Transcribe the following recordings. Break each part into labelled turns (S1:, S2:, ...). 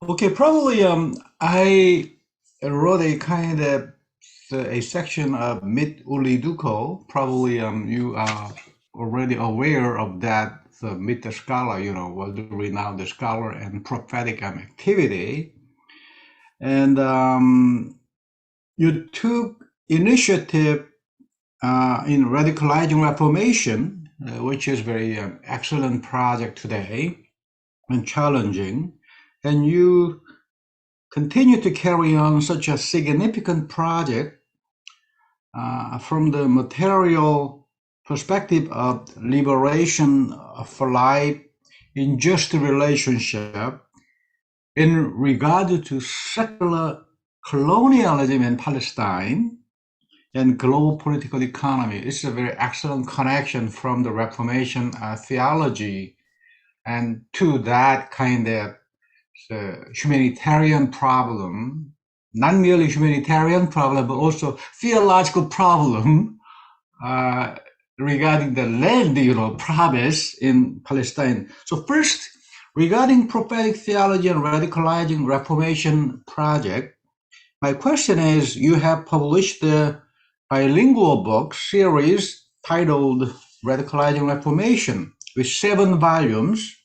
S1: Okay, probably I wrote a kind of a section of Mit Uli Duco. Probably you are already aware of that. The Mit the Scholar, was the renowned scholar and prophetic activity. And you took initiative in radicalizing Reformation, which is very excellent project today and challenging. And you continue to carry on such a significant project from the material perspective of liberation for life in just relationship in regard to secular colonialism in Palestine and global political economy. It's a very excellent connection from the Reformation theology and to that kind of humanitarian problem, not merely humanitarian problem, but also theological problem regarding the land, promise in Palestine. So first, regarding prophetic theology and radicalizing Reformation project, my question is, you have published the bilingual book series titled Radicalizing Reformation with 7 volumes.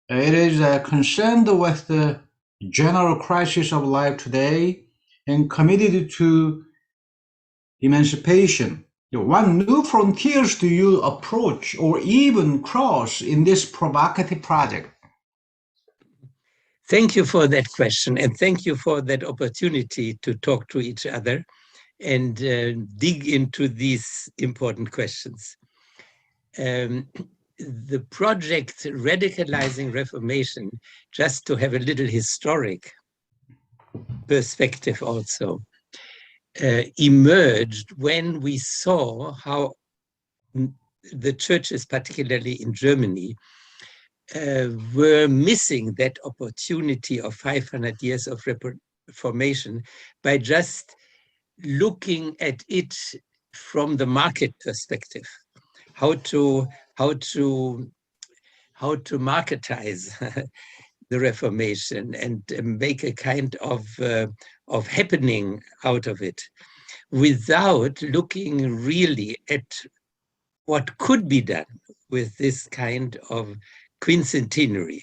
S1: It is concerned with the general crisis of life today and committed to emancipation. What new frontiers do you approach or even cross in this provocative project?
S2: Thank you for that question, and thank you for that opportunity to talk to each other and dig into these important questions. The project Radicalizing Reformation, just to have a little historic perspective also, emerged when we saw how the churches, particularly in Germany, were missing that opportunity of 500 years of Reformation by just looking at it from the market perspective, how to marketize the Reformation and make a kind of happening out of it, without looking really at what could be done with this kind of quincentenary.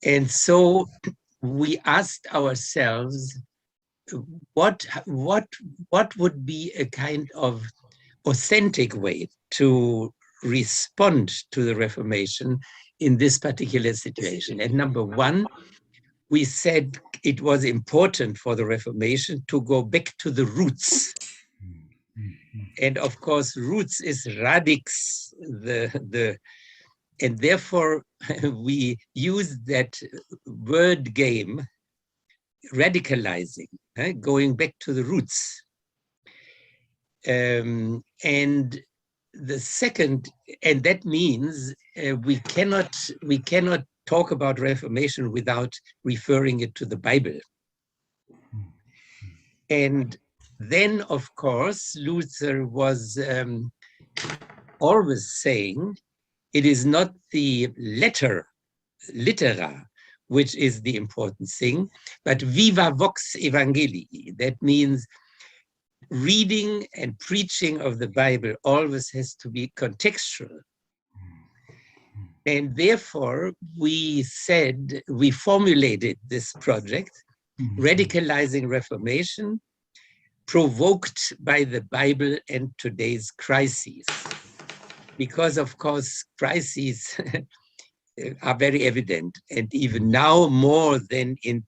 S2: And so we asked ourselves, what would be a kind of authentic way to respond to the Reformation in this particular situation? And number one, we said it was important for the Reformation to go back to the roots. And of course, roots is radix, and therefore we use that word game, radicalizing, going back to the roots. And the second, and that means we cannot talk about Reformation without referring it to the Bible. And then, of course, Luther was always saying, it is not the litera, which is the important thing, but viva vox evangelii. That means reading and preaching of the Bible always has to be contextual. And therefore, we formulated this project, Radicalizing Reformation, provoked by the Bible and today's crises. Because, of course, crises are very evident, and even now more than in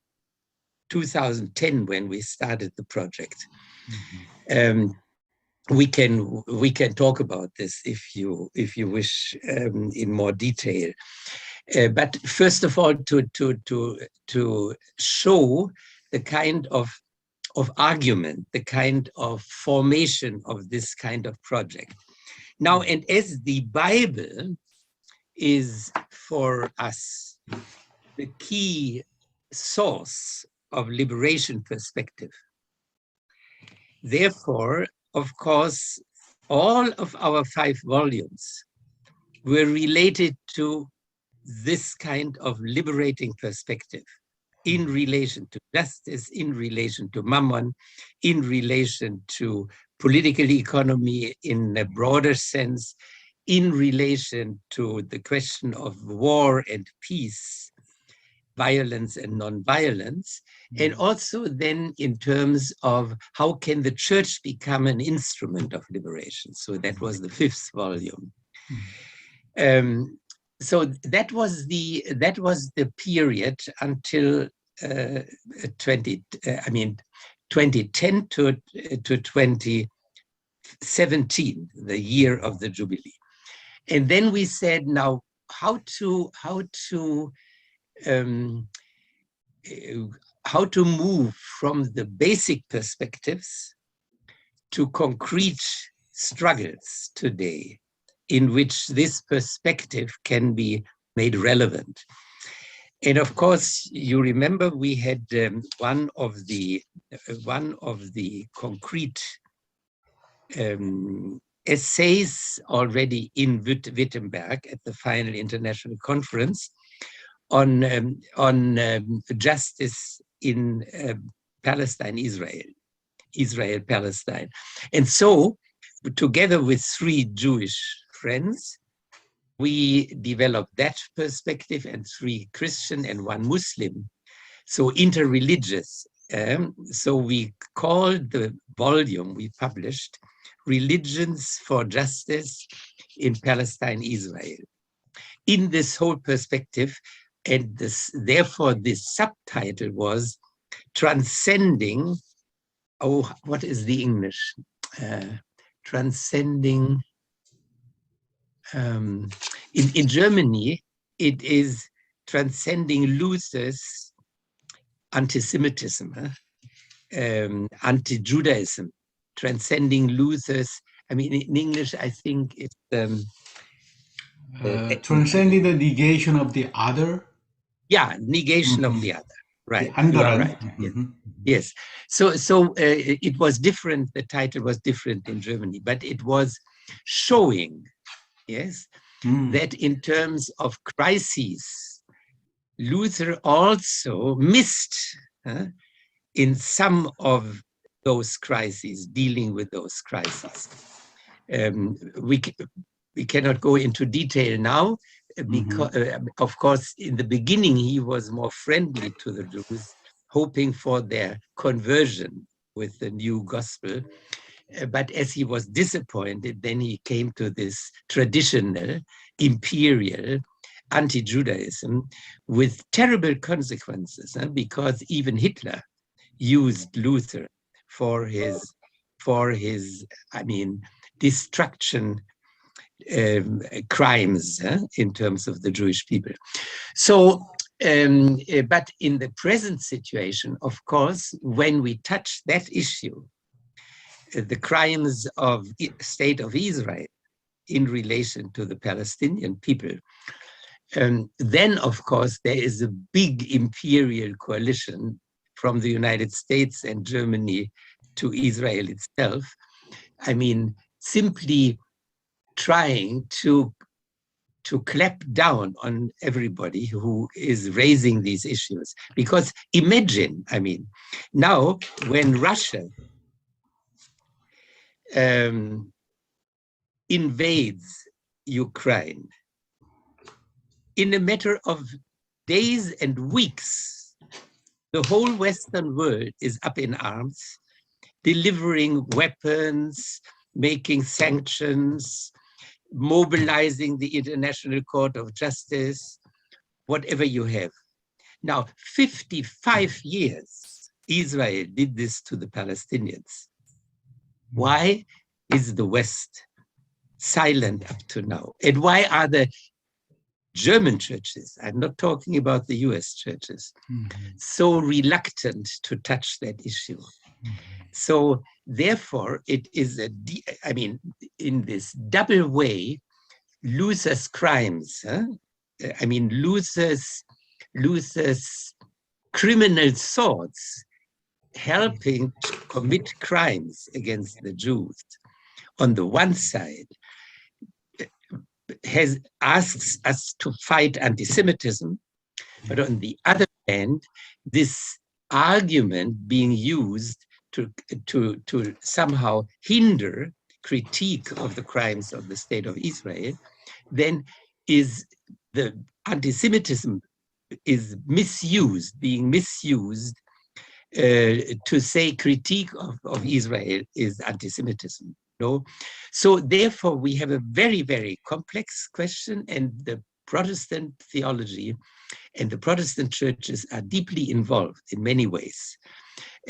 S2: 2010 when we started the project. We can talk about this if you wish in more detail. But first of all, to show the kind of argument, the kind of formation of this kind of project. Now, and as the Bible is for us the key source of liberation perspective, therefore, of course, all of our 5 volumes were related to this kind of liberating perspective. in relation to justice, in relation to mammon, in relation to political economy in a broader sense, in relation to the question of war and peace, violence and non-violence, and also then in terms of how can the church become an instrument of liberation. So that was the 5th volume. So that was the period until 2010 to 2017, the year of the Jubilee. And then we said, now how to move from the basic perspectives to concrete struggles today in which this perspective can be made relevant. And of course, you remember we had one of the concrete essays already in Wittenberg at the final international conference on justice in Palestine, Israel, Palestine. And so, together with 3 Jewish friends, we developed that perspective, and 3 Christian and 1 Muslim. So interreligious. So we called the volume we published Religions for Justice in Palestine, Israel. In this whole perspective, and therefore this subtitle was Transcending, what is the English? Transcending, in Germany, it is Transcending Luther's anti-Semitism, anti-Judaism, transcending Luther's, I mean, in English, I think it's...
S1: transcending the negation of the other?
S2: Yeah, negation of the other, right.
S1: You
S2: are right, yes. So it was different, the title was different in Germany, but it was showing, yes, that in terms of crises, Luther also missed in some of those crises, dealing with those crises. We cannot go into detail now, because, of course, in the beginning, he was more friendly to the Jews, hoping for their conversion with the new gospel. But as he was disappointed, then he came to this traditional, imperial, anti-Judaism with terrible consequences, because even Hitler used Luther for his, I mean, destruction crimes in terms of the Jewish people. So, but in the present situation, of course, when we touch that issue, the crimes of the state of Israel in relation to the Palestinian people, then, of course, there is a big imperial coalition from the United States and Germany to Israel itself. I mean, simply trying to clap down on everybody who is raising these issues. Because imagine, I mean, now when Russia invades Ukraine, in a matter of days and weeks, the whole Western world is up in arms, delivering weapons, making sanctions, mobilizing the International Court of Justice, whatever you have. Now, 55 years, Israel did this to the Palestinians. Why is the West silent up to now? And why are the German churches, I'm not talking about the US churches, so reluctant to touch that issue? So therefore, it is I mean, in this double way, Luther's crimes, I mean, Luther's criminal thoughts helping to commit crimes against the Jews on the one side, asks us to fight anti-Semitism, But on the other hand, this argument being used to somehow hinder critique of the crimes of the state of Israel, then is the anti-Semitism is being misused to say critique of Israel is anti-Semitism. No? So therefore, we have a very, very complex question, and the Protestant theology and the Protestant churches are deeply involved in many ways.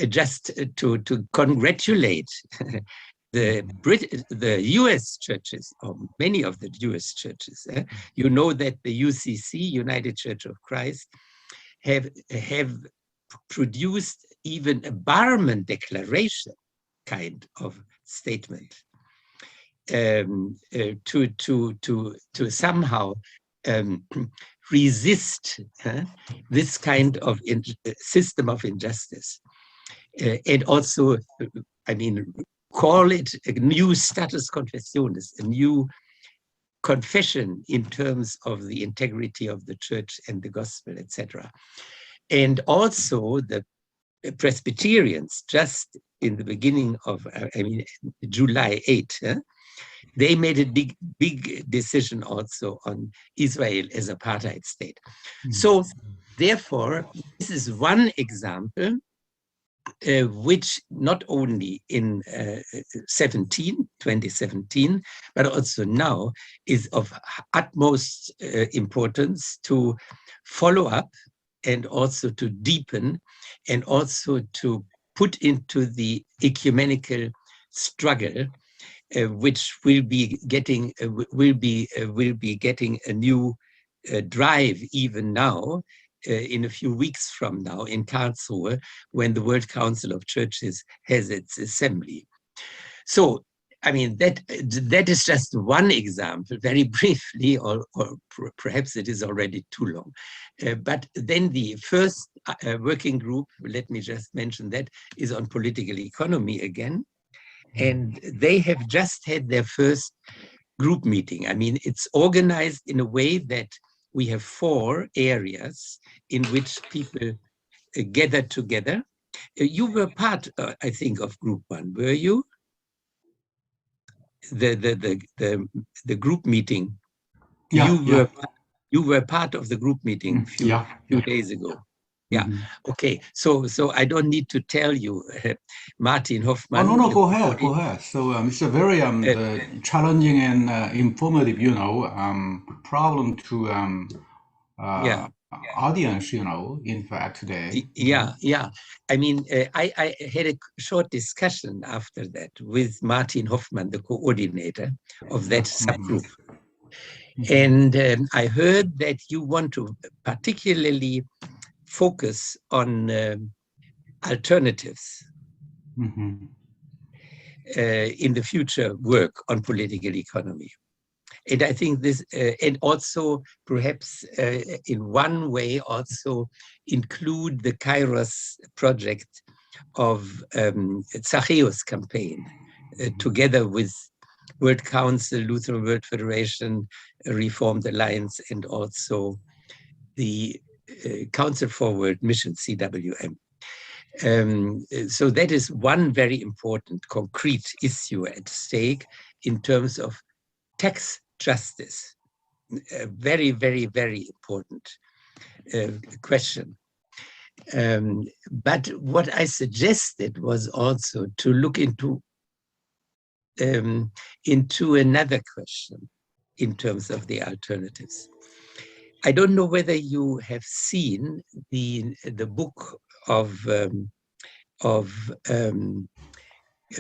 S2: Just to congratulate the US churches, or many of the US churches, you know that the UCC, United Church of Christ, have produced even a Barman Declaration kind of statement to somehow resist this kind of system of injustice, and also, I mean, call it a new status confessionis, a new confession in terms of the integrity of the church and the gospel, etc. And also the Presbyterians, just in the beginning of, July 8, they made a big decision also on Israel as apartheid state. So therefore, this is one example which not only in 2017, but also now is of utmost importance to follow up and also to deepen and also to put into the ecumenical struggle, which will be getting a new drive even now, in a few weeks from now in Karlsruhe, when the World Council of Churches has its assembly. So, I mean, that is just one example, very briefly, or perhaps it is already too long. But then the first working group, let me just mention that, is on political economy again. And they have just had their first group meeting. I mean, it's organized in a way that we have 4 areas in which people gather together. You were part, I think, of group 1, were you? The group meeting.
S1: Yeah,
S2: you were part of the group meeting a few days ago. Yeah. Okay. So I don't need to tell you, Martin Hoffmann.
S1: Oh, no, go ahead. So it's a very challenging and informative, problem to audience, in fact, today.
S2: Yeah. I mean, I had a short discussion after that with Martin Hoffmann, the coordinator of that subgroup. And I heard that you want to particularly focus on alternatives in the future work on political economy. And I think this, and also perhaps in one way also include the Kairos project of Zacchaeus campaign, together with World Council, Lutheran World Federation, Reformed Alliance, and also the Council for World Mission, CWM. So that is one very important concrete issue at stake in terms of tax justice. A very, very, very important question. But what I suggested was also to look into another question in terms of the alternatives. I don't know whether you have seen the book of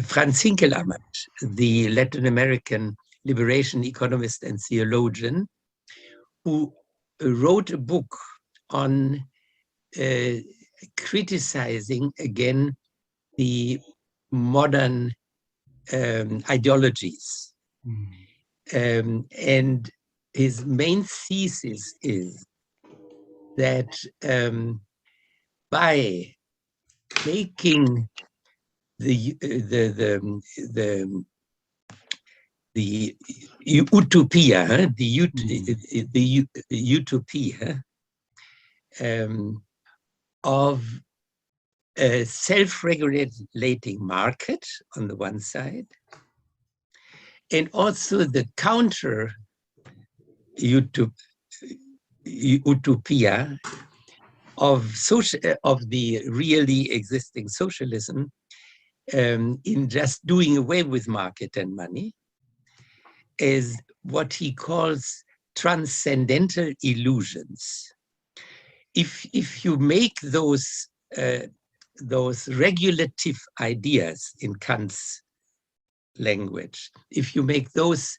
S2: Franz Hinkelammert, the Latin American liberation economist and theologian, who wrote a book on criticizing again the modern ideologies. And his main thesis is that by making the utopia, the utopia of a self-regulating market on the one side, and also the counter utopia of the really existing socialism, in just doing away with market and money, is what he calls transcendental illusions. If you make those regulative ideas in Kant's language, if you make those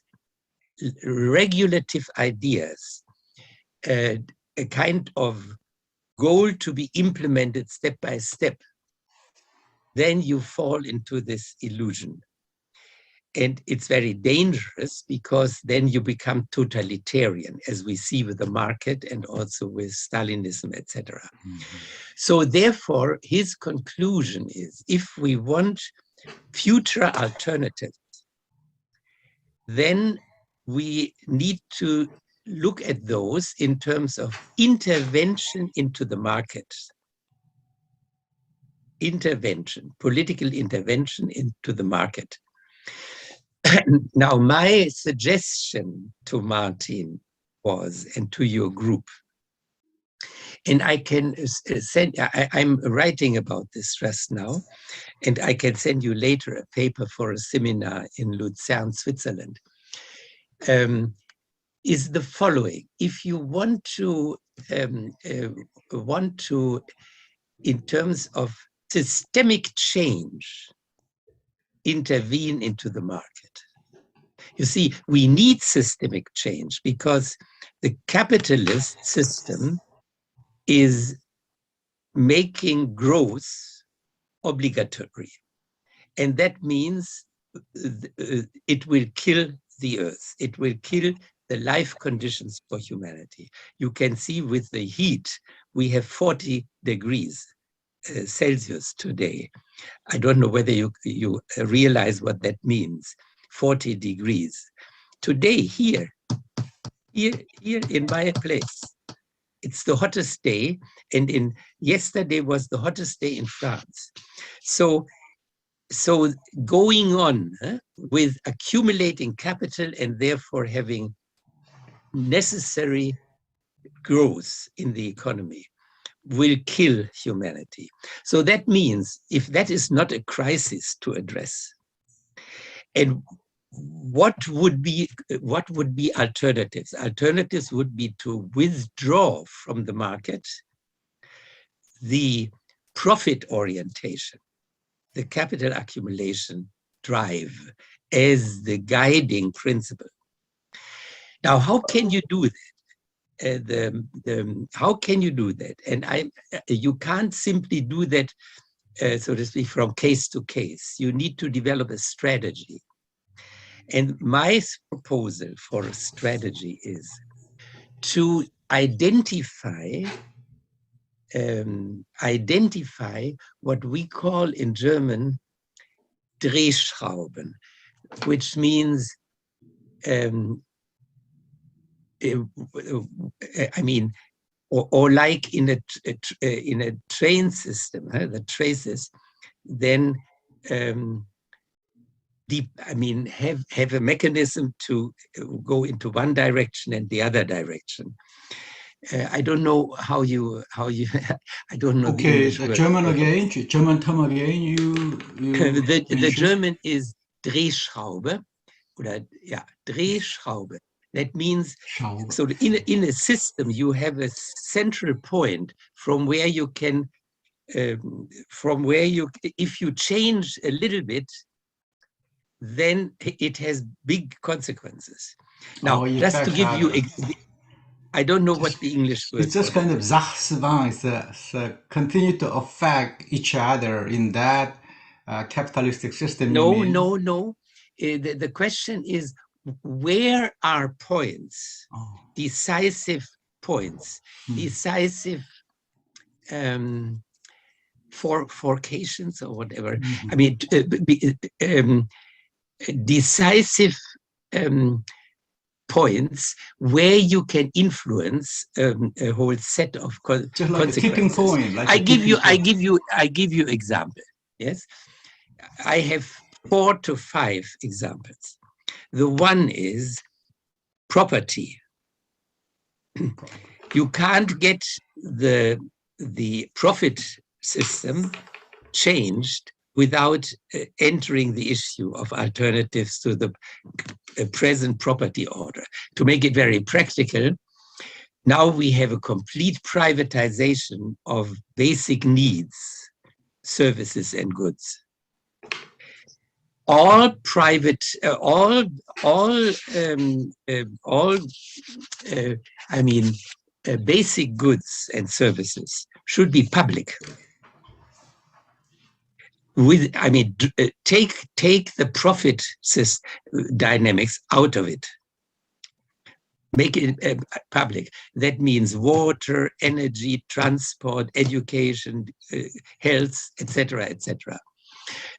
S2: regulative ideas a kind of goal to be implemented step by step, then you fall into this illusion. And it's very dangerous, because then you become totalitarian, as we see with the market and also with Stalinism, etc. Mm-hmm. So therefore, his conclusion is, if we want future alternatives, then we need to look at those in terms of intervention into the market. Intervention, political intervention into the market. Now, my suggestion to Martin was, and to your group, and I can send, I'm writing about this just now, and I can send you later a paper for a seminar in Lucerne, Switzerland, is the following. If you want to, in terms of systemic change, intervene into the market. You see, we need systemic change, because the capitalist system is making growth obligatory. And that means it will kill the earth. It will kill the life conditions for humanity. You can see with the heat, we have 40 degrees Celsius today. I don't know whether you realize what that means, 40 degrees. Today, here in my place, it's the hottest day, and yesterday was the hottest day in France. So going on with accumulating capital and therefore having necessary growth in the economy will kill humanity. So that means, if that is not a crisis to address, and what would be alternatives? Alternatives would be to withdraw from the market the profit orientation, the capital accumulation drive as the guiding principle. Now, how can you do that? How can you do that? And you can't simply do that, so to speak, from case to case. You need to develop a strategy. And my proposal for a strategy is to identify what we call in German Drehschrauben, which means, I mean, or like in a train system, the traces, then have a mechanism to go into one direction and the other direction. I don't know how you I don't know.
S1: Okay, the German again, German term again. You
S2: the German is Drehschraube, oder yeah, Drehschraube. That means, so in a system you have a central point from where you can, if you change a little bit, then it has big consequences. Now, just to give you, I don't know what the English word is.
S1: It's just kind of Zachswang, it's continue to affect each other in that capitalistic system.
S2: No. The question is, where are points, decisive points, decisive forcations or whatever? I mean, decisive points where you can influence a whole set of
S1: just like
S2: consequences.
S1: a tipping point. Like
S2: I give you example. Yes, I have 4 to 5 examples. The one is property. You can't get the profit system changed without entering the issue of alternatives to the present property order. To make it very practical, now we have a complete privatization of basic needs, services and goods. All private, basic goods and services should be public. Take the profit dynamics out of it. Make it public. That means water, energy, transport, education, health, etc., etc.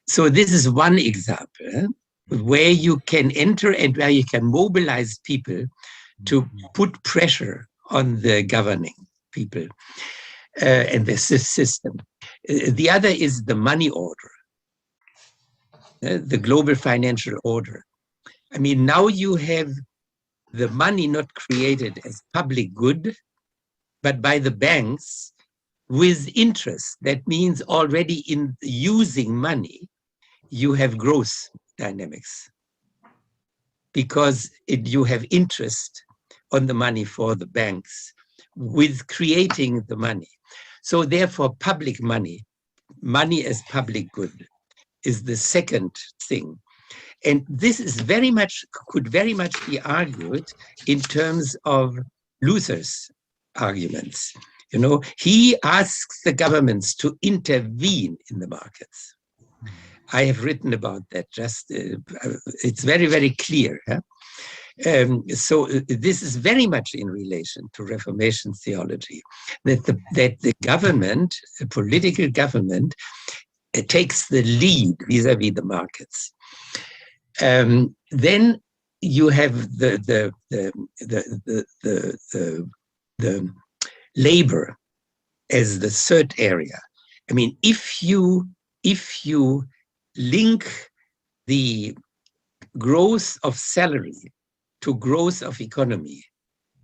S2: So this is one example where you can enter and where you can mobilize people to put pressure on the governing people and the system. The other is the money order, the global financial order. I mean, now you have the money not created as public good, but by the banks with interest. That means already in using money, you have growth dynamics because you have interest on the money for the banks with creating the money. So therefore, public money as public good is the second thing. And this is could very much be argued in terms of Luther's arguments. You know, he asks the governments to intervene in the markets. I have written about that. It's very, very clear. Huh? So this is very much in relation to Reformation theology, that the government, the political government, takes the lead vis-a-vis the markets. Then you have the labor as the third area. I mean, if you link the growth of salary to growth of economy,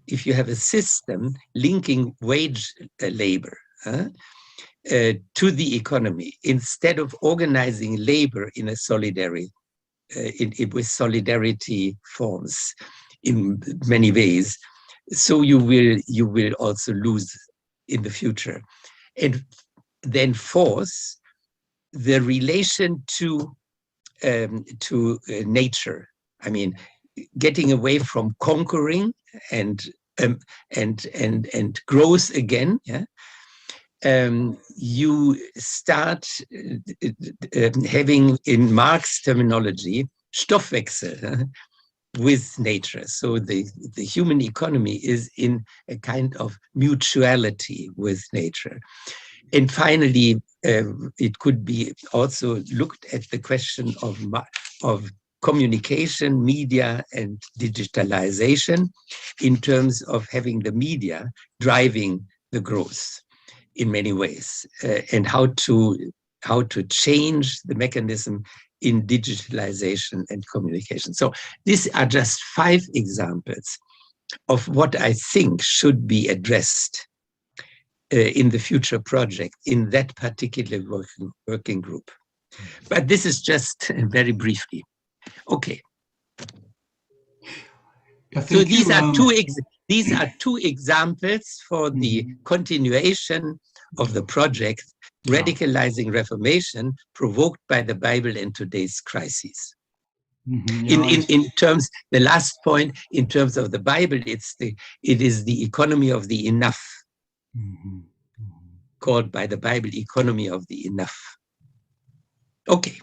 S2: if you have a system linking wage labor to the economy, instead of organizing labor in a solidarity, with solidarity forms in many ways, so you will also lose in the future. And then fourth, the relation to nature. I mean, getting away from conquering and growth again. Yeah. You start having, in Marx terminology, Stoffwechsel with nature. So the human economy is in a kind of mutuality with nature. And finally, it could be also looked at the question of communication, media, and digitalization in terms of having the media driving the growth in many ways, and how to change the mechanism in digitalization and communication. So these are just 5 examples of what I think should be addressed in the future project in that particular working group. But this is just very briefly. Okay. So these are two examples for the continuation of the project, Radicalizing Reformation, provoked by the Bible and today's crises. In terms, the last point, in terms of the Bible, it is the economy of the enough, called by the Bible economy of the enough. Okay.